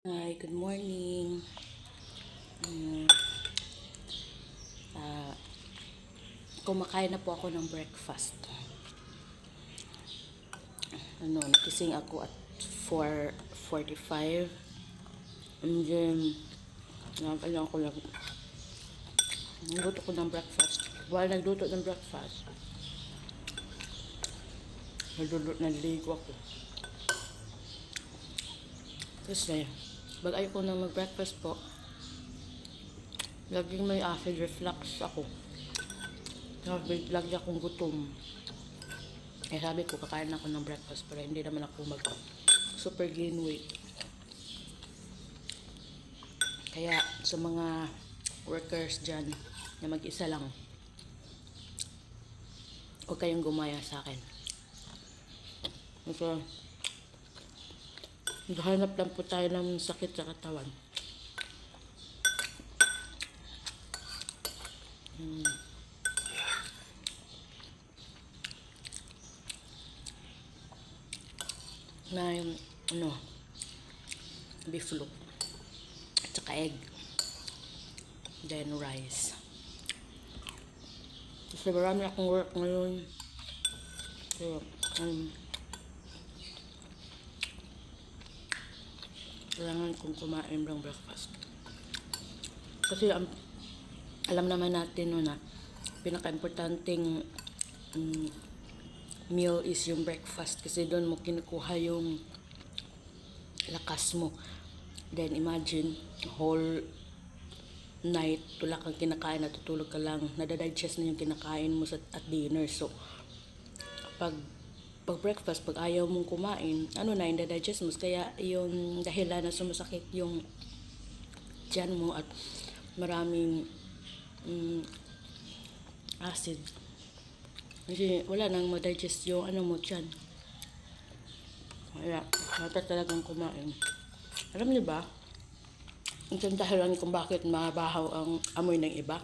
Hi, good morning. Mm, ah, Kumakain na po ako ng breakfast. Nakising ako at 4:45. And then, nagluto ko ng breakfast. While nagluto ng breakfast, naliligo ako. Kasi, pag ayoko na mag-breakfast po, laging may acid reflux ako. Lagi akong gutom. Sabi ko, kakain ako ng breakfast para hindi naman ako super gain weight. Kaya sa mga workers dyan na mag-isa lang, huwag kayong gumaya sa akin. Kasi naghahanap lang po tayo ng sakit sa katawan. Na yung beef loaf at saka egg, then rice. Kasi marami akong work ngayon, so kailangan kong kumain ng breakfast. Kasi alam naman natin na pinaka-importanting meal is yung breakfast, kasi doon mo kinukuha yung lakas mo. Then imagine whole night wala kang kinakain, natutulog ka lang, nadadigest na yung kinakain mo at dinner. So pag breakfast, pag ayaw mong kumain, yung digest mo, kaya yung dahilan na sumasakit yung tiyan mo at maraming acid. Kasi wala nang ma-digest yung mo tiyan. Kaya dapat talagang kumain. Alam niyo ba, yung dahilan kung bakit mabahaw ang amoy ng iba,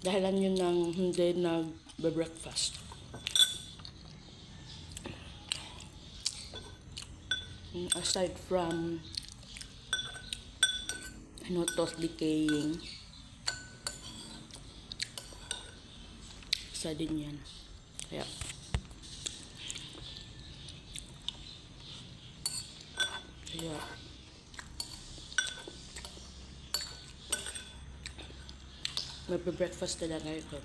dahilan yun ng hindi nag-breakfast. Aside from tooth decaying, isa din yan. Kaya magbe-breakfast talaga ito.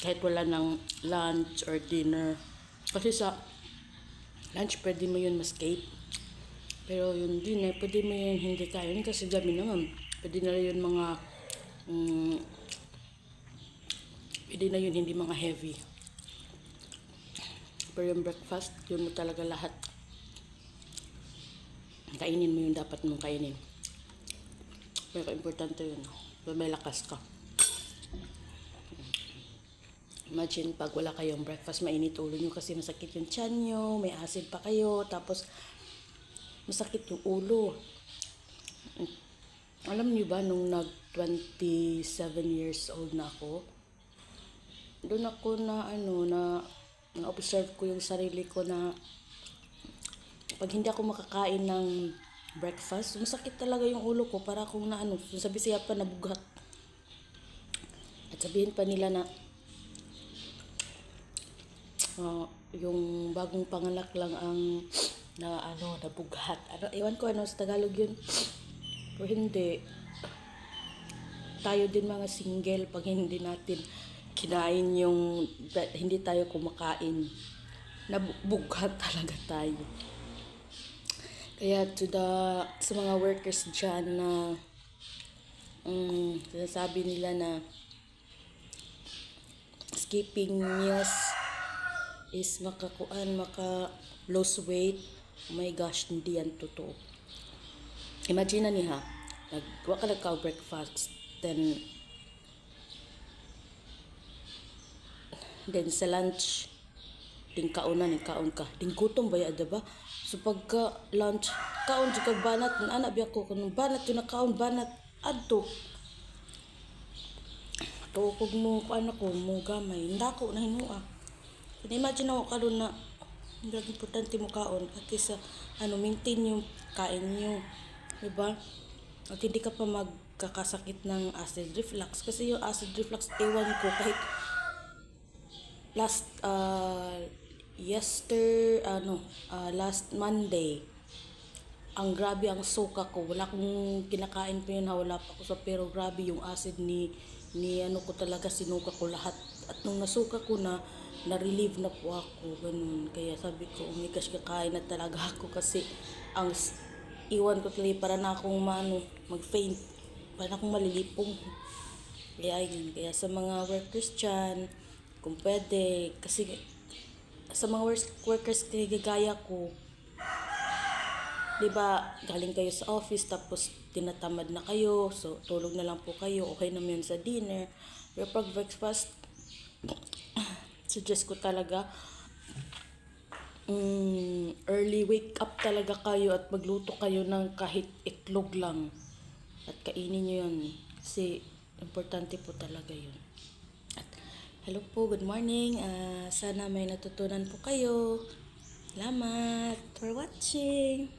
Kahit wala ng lunch or dinner. Kasi sa lunch, pwede mo yun ma-skip. Pero yung dinner, pwede mo yun hindi kain. Kasi gabi naman, pwede na yun pwede na yun hindi mga heavy. Pero yung breakfast, yun mo talaga lahat. Kainin mo yung dapat mong kainin. Pero importante yun. May lakas ka. Imagine pag wala kayong breakfast, mainit ulo nyo kasi masakit yung tiyan nyo, may acid pa kayo, tapos masakit yung ulo. Alam niyo ba, nung nag-27 years old na ako, doon ako na-observe ko yung sarili ko na pag hindi ako makakain ng breakfast, masakit talaga yung ulo ko, para akong sabi siya pa, nabugat. At sabihin pa nila na yung bagong panganak lang ang nabughat. Ewan ko sa Tagalog yun. Pero hindi. Tayo din mga single, pag hindi natin kinain hindi tayo kumakain, nabughat talaga tayo. Kaya sa mga workers dyan na sinasabi nila na skipping meals is maka-lose weight. Oh my gosh, hindi yan totoo. Imagine na niya, wala ka nagka-breakfast, then sa lunch, kaon ka. Gutom ba ya, diba? So pagka lunch, kaon di kag banat, anak biya ko kanang banat yun na kaon, banat adto. Tukog mo ko mo gamay, ndako na hinua. So imagine ako karon na importante mo kaon at least maintain yung kain nyo. Diba? At hindi ka pa magkakasakit ng acid reflux. Kasi yung acid reflux, ewan ko, kahit last, last Monday, ang grabe ang suka ko. Wala akong kinakain pa yun, ha, wala pa ako sa, pero grabe yung acid ni ano ko talaga, sinuka ko lahat. At nung nasuka ko na-relieve na po ako, ganun. Kaya sabi ko, oh my gosh, kakain na talaga ako kasi ang iwan ko tuloy para na akong mag-faint, para na akong malilipong. Kaya yun, kaya sa mga workers dyan, kung pwede, kasi sa mga workers gaya ko, di ba, galing kayo sa office tapos tinatamad na kayo, so tulog na lang po kayo, okay naman yun sa dinner. Pero pag breakfast, suggest ko talaga, early wake up talaga kayo at magluto kayo ng kahit itlog lang. At kainin nyo yun. Kasi importante po talaga yun. At hello po, good morning. Sana may natutunan po kayo. Salamat for watching.